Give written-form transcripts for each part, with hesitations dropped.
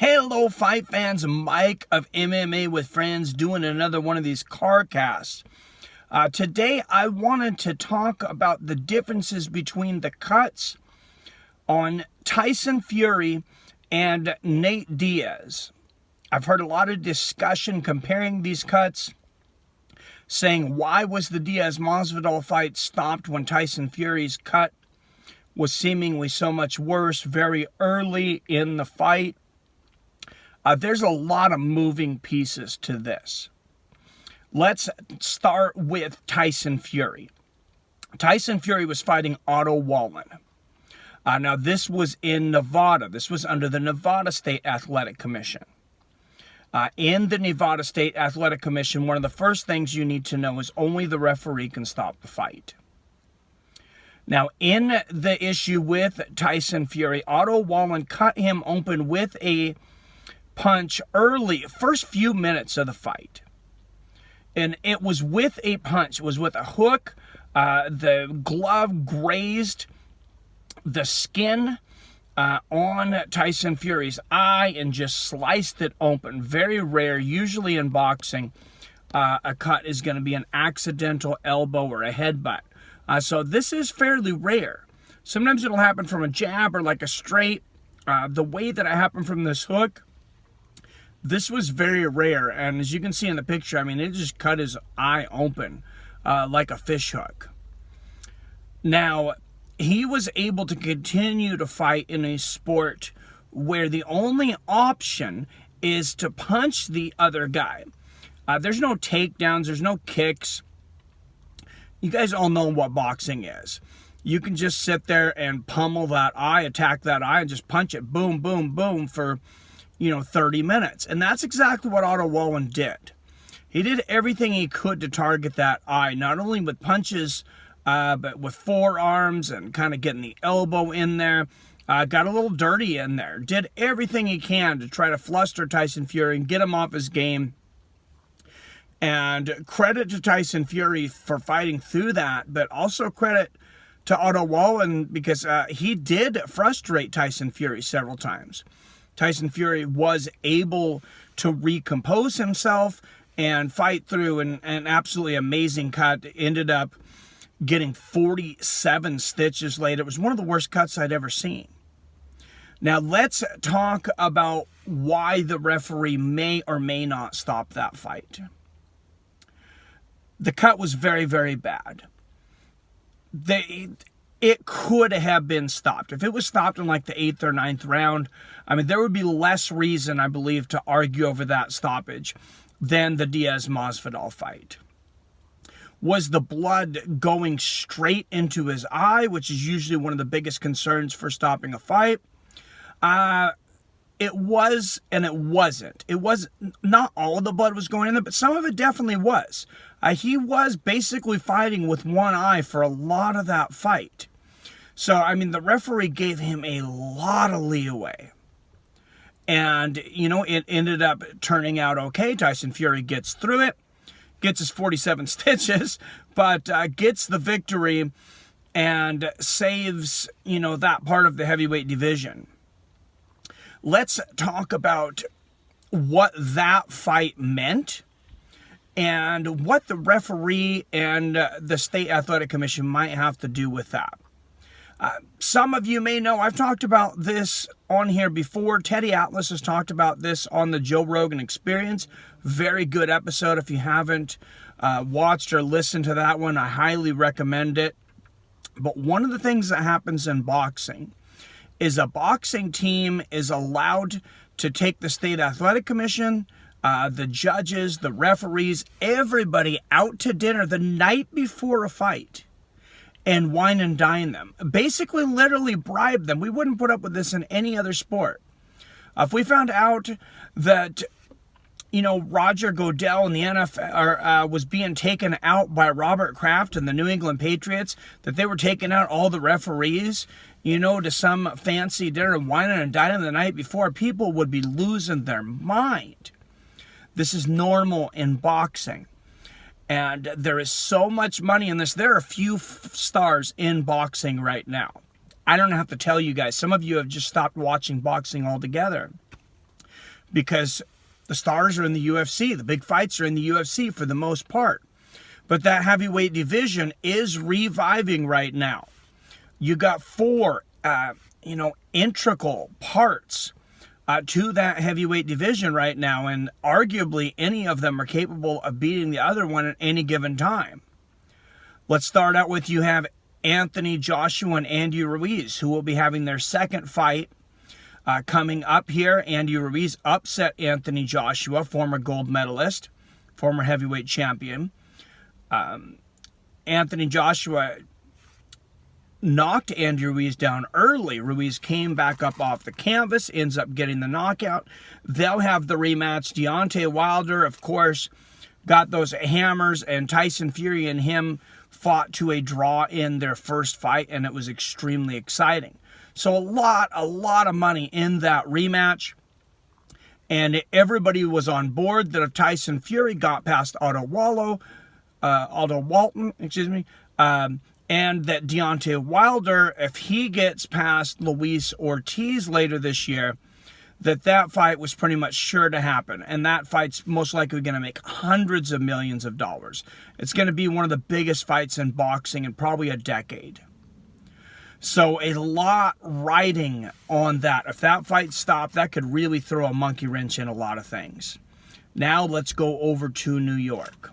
Hello fight fans, Mike of MMA with Friends doing another one of these car casts. Today I wanted to talk about the differences between the cuts on Tyson Fury and Nate Diaz. I've heard a lot of discussion comparing these cuts, saying why was the Diaz Masvidal fight stopped when Tyson Fury's cut was seemingly so much worse very early in the fight. There's a lot of moving pieces to this. Let's start with Tyson Fury. Tyson Fury was fighting Otto Wallin. Now, this was in Nevada. This was under the Nevada State Athletic Commission. In the Nevada State Athletic Commission, one of the first things you need to know is only the referee can stop the fight. Now, in the issue with Tyson Fury, Otto Wallin cut him open with a punch early, first few minutes of the fight. And it was with a punch. It was with a hook. The glove grazed the skin on Tyson Fury's eye and just sliced it open. Very rare. Usually in boxing, a cut is going to be an accidental elbow or a headbutt. So this is fairly rare. Sometimes it'll happen from a jab or like a straight. The way that it happened from this hook, this was very rare, and as you can see in the picture, I mean, it just cut his eye open like a fish hook. Now, he was able to continue to fight in a sport where the only option is to punch the other guy. There's no takedowns, there's no kicks. You guys all know what boxing is. You can just sit there and pummel that eye, attack that eye, and just punch it, boom, boom, boom, for 30 minutes. And that's exactly what Otto Wallin did. He did everything he could to target that eye, not only with punches, but with forearms and kind of getting the elbow in there. Got a little dirty in there. Did everything he can to try to fluster Tyson Fury and get him off his game. And credit to Tyson Fury for fighting through that, but also credit to Otto Wallin because he did frustrate Tyson Fury several times. Tyson Fury was able to recompose himself and fight through an absolutely amazing cut. Ended up getting 47 stitches later. It was one of the worst cuts I'd ever seen. Now let's talk about why the referee may or may not stop that fight. The cut was very, very bad. It could have been stopped. If it was stopped in like the 8th or 9th round, I mean, there would be less reason, I believe, to argue over that stoppage than the Diaz Masvidal fight. Was the blood going straight into his eye, which is usually one of the biggest concerns for stopping a fight? It was and it wasn't. It was not all of the blood was going in there, but some of it definitely was. He was basically fighting with one eye for a lot of that fight. So, I mean, the referee gave him a lot of leeway. And, it ended up turning out okay. Tyson Fury gets through it, gets his 47 stitches, but gets the victory and saves, that part of the heavyweight division. Let's talk about what that fight meant and what the referee and the State Athletic Commission might have to do with that. Some of you may know I've talked about this on here before. Teddy Atlas has talked about this on the Joe Rogan Experience. Very good episode. If you haven't watched or listened to that one, I highly recommend it. But one of the things that happens in boxing is a boxing team is allowed to take the State Athletic Commission, the judges, the referees, everybody out to dinner the night before a fight and wine and dine them. Basically, literally bribe them. We wouldn't put up with this in any other sport. If we found out that, Roger Goodell in the NFL was being taken out by Robert Kraft and the New England Patriots, that they were taking out all the referees, to some fancy dinner and whining and dining the night before, people would be losing their mind. This is normal in boxing. And there is so much money in this. There are a few stars in boxing right now. I don't have to tell you guys. Some of you have just stopped watching boxing altogether. because the stars are in the UFC. The big fights are in the UFC for the most part. But that heavyweight division is reviving right now. You got four, integral parts to that heavyweight division right now, and arguably any of them are capable of beating the other one at any given time. Let's start out with, you have Anthony Joshua and Andy Ruiz, who will be having their second fight coming up here. Andy Ruiz upset Anthony Joshua, former gold medalist, former heavyweight champion. Anthony Joshua knocked Andy Ruiz down early. Ruiz came back up off the canvas, ends up getting the knockout. They'll have the rematch. Deontay Wilder, of course, got those hammers, and Tyson Fury and him fought to a draw in their first fight, and it was extremely exciting. So a lot of money in that rematch. And everybody was on board that if Tyson Fury got past Otto Walton, and that Deontay Wilder, if he gets past Luis Ortiz later this year, that fight was pretty much sure to happen. And that fight's most likely going to make hundreds of millions of dollars. It's going to be one of the biggest fights in boxing in probably a decade. So a lot riding on that. If that fight stopped, that could really throw a monkey wrench in a lot of things. Now let's go over to New York,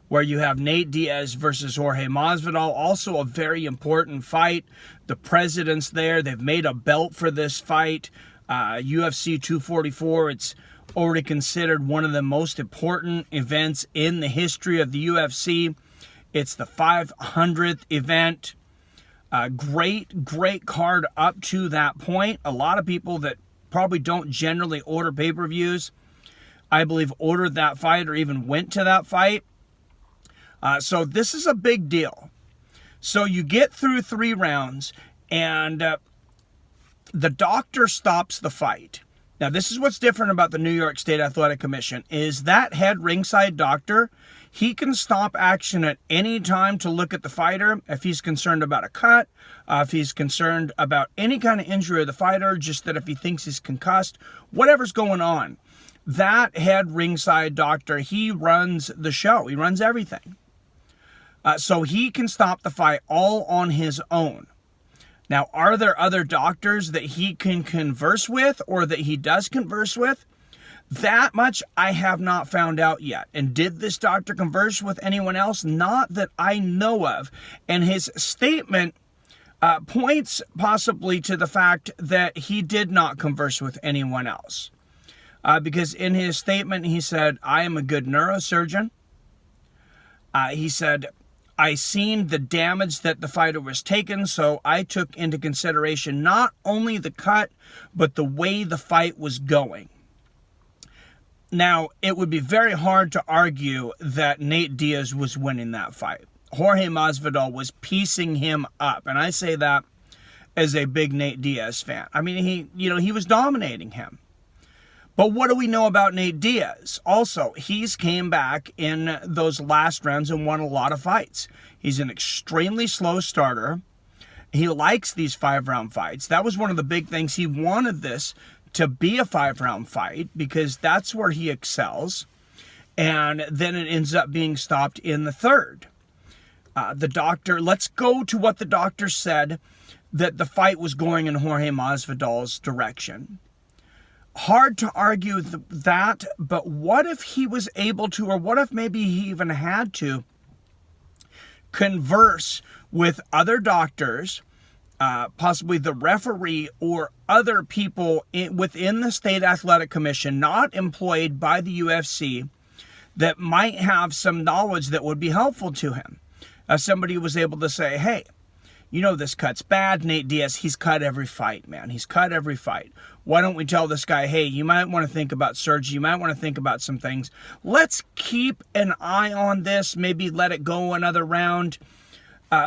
where you have Nate Diaz versus Jorge Masvidal, also a very important fight. The president's there. They've made a belt for this fight. UFC 244, it's already considered one of the most important events in the history of the UFC. It's the 500th event. Great card up to that point. A lot of people that probably don't generally order pay-per-views, I believe, ordered that fight or even went to that fight. So this is a big deal. So you get through 3 rounds, and the doctor stops the fight. Now, this is what's different about the New York State Athletic Commission, is that head ringside doctor, he can stop action at any time to look at the fighter if he's concerned about a cut, if he's concerned about any kind of injury of the fighter, just that if he thinks he's concussed, whatever's going on. That head ringside doctor, he runs the show. He runs everything. So he can stop the fight all on his own. Now, are there other doctors that he can converse with or that he does converse with? That much I have not found out yet. And did this doctor converse with anyone else? Not that I know of. And his statement points possibly to the fact that he did not converse with anyone else. Because in his statement, he said, I am a good neurosurgeon. He said, I seen the damage that the fighter was taken, so I took into consideration not only the cut, but the way the fight was going. Now, it would be very hard to argue that Nate Diaz was winning that fight. Jorge Masvidal was piecing him up, and I say that as a big Nate Diaz fan. I mean, he was dominating him. But what do we know about Nate Diaz? Also, he's came back in those last rounds and won a lot of fights. He's an extremely slow starter. He likes these 5-round fights. That was one of the big things. He wanted this to be a 5-round fight because that's where he excels. And then it ends up being stopped in the 3rd. The doctor, let's go to what the doctor said, that the fight was going in Jorge Masvidal's direction. Hard to argue that, but what if he was able to, or what if maybe he even had to converse with other doctors, possibly the referee or other people within the State Athletic Commission, not employed by the UFC, that might have some knowledge that would be helpful to him. Somebody was able to say, hey, you know this cut's bad. Nate Diaz, he's cut every fight, man. He's cut every fight. Why don't we tell this guy, hey, you might want to think about surgery. You might want to think about some things. Let's keep an eye on this. Maybe let it go another round.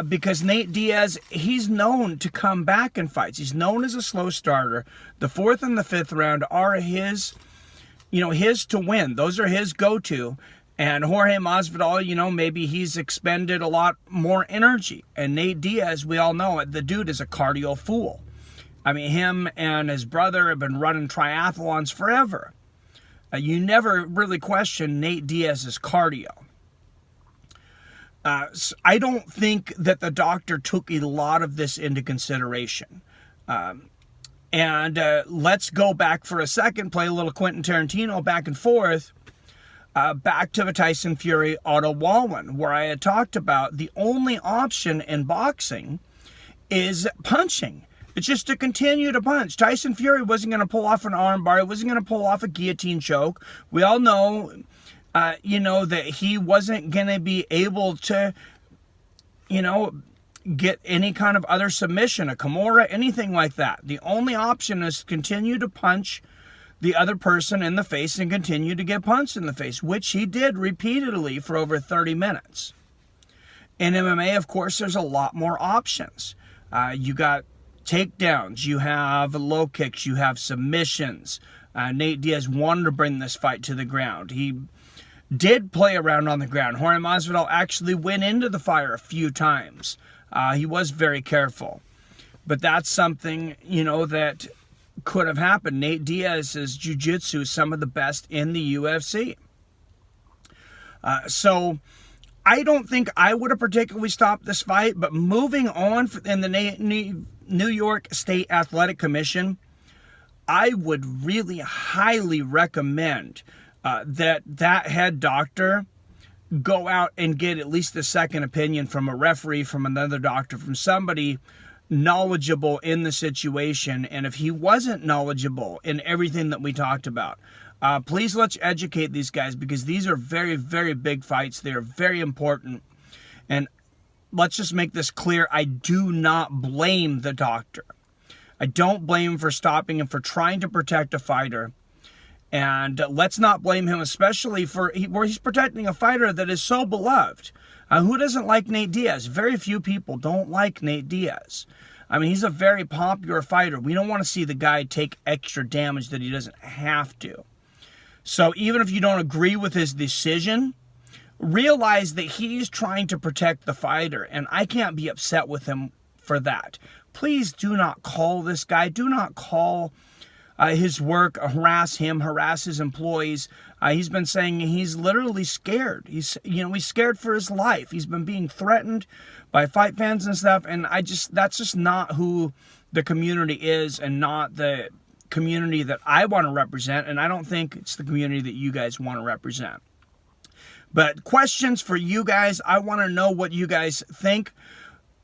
Because Nate Diaz, he's known to come back in fights. He's known as a slow starter. The 4th and the 5th round are his to win. Those are his go-to. And Jorge Masvidal, maybe he's expended a lot more energy. And Nate Diaz, we all know it, the dude is a cardio fool. I mean, him and his brother have been running triathlons forever. You never really question Nate Diaz's cardio. I don't think that the doctor took a lot of this into consideration. Let's go back for a second, play a little Quentin Tarantino back and forth, back to the Tyson Fury Otto Wallin, where I had talked about the only option in boxing is punching. It's just to continue to punch. Tyson Fury wasn't going to pull off an armbar. He wasn't going to pull off a guillotine choke. We all know, that he wasn't going to be able to, get any kind of other submission, a Kimura, anything like that. The only option is to continue to punch the other person in the face and continue to get punched in the face, which he did repeatedly for over 30 minutes. In MMA, of course, there's a lot more options. You got takedowns, you have low kicks, you have submissions. Nate Diaz wanted to bring this fight to the ground. He did play around on the ground. Jorge Masvidal actually went into the fire a few times. He was very careful. But that's something, that could have happened. Nate Diaz's jiu-jitsu is some of the best in the UFC. So I don't think I would have particularly stopped this fight, but moving on in the New York State Athletic Commission, I would really highly recommend that head doctor go out and get at least a second opinion from a referee, from another doctor, from somebody knowledgeable in the situation. And if he wasn't knowledgeable in everything that we talked about, please let's educate these guys, because these are very, very big fights. They are very important. And let's just make this clear. I do not blame the doctor. I don't blame him for stopping him, for trying to protect a fighter. And let's not blame him, especially where he's protecting a fighter that is so beloved. Who doesn't like Nate Diaz? Very few people don't like Nate Diaz. I mean, he's a very popular fighter. We don't want to see the guy take extra damage that he doesn't have to. So even if you don't agree with his decision, realize that he's trying to protect the fighter, and I can't be upset with him for that. Please do not call this guy. Do not call his work, harass him, harass his employees. He's been saying he's literally scared. He's scared for his life. He's been being threatened by fight fans and stuff, and that's just not who the community is, and not the community that I want to represent, and I don't think it's the community that you guys want to represent. But questions for you guys. I want to know what you guys think.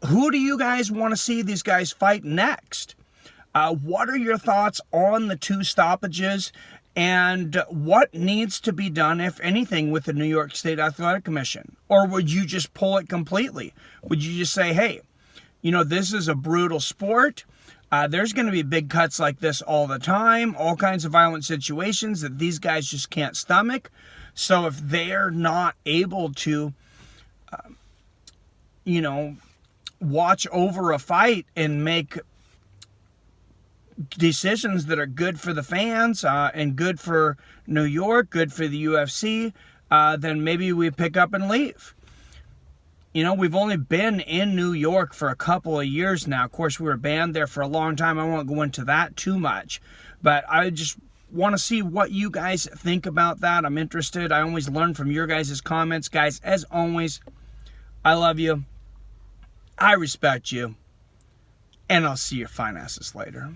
Who do you guys want to see these guys fight next? What are your thoughts on the 2 stoppages, and what needs to be done, if anything, with the New York State Athletic Commission? Or would you just pull it completely? Would you just say, hey, this is a brutal sport. There's going to be big cuts like this all the time, all kinds of violent situations that these guys just can't stomach. So if they're not able to, watch over a fight and make decisions that are good for the fans and good for New York, good for the UFC, then maybe we pick up and leave. We've only been in New York for a couple of years now. Of course, we were banned there for a long time. I won't go into that too much, but I just want to see what you guys think about that. I'm interested. I always learn from your guys' comments. Guys, as always, I love you. I respect you. And I'll see your fine asses later.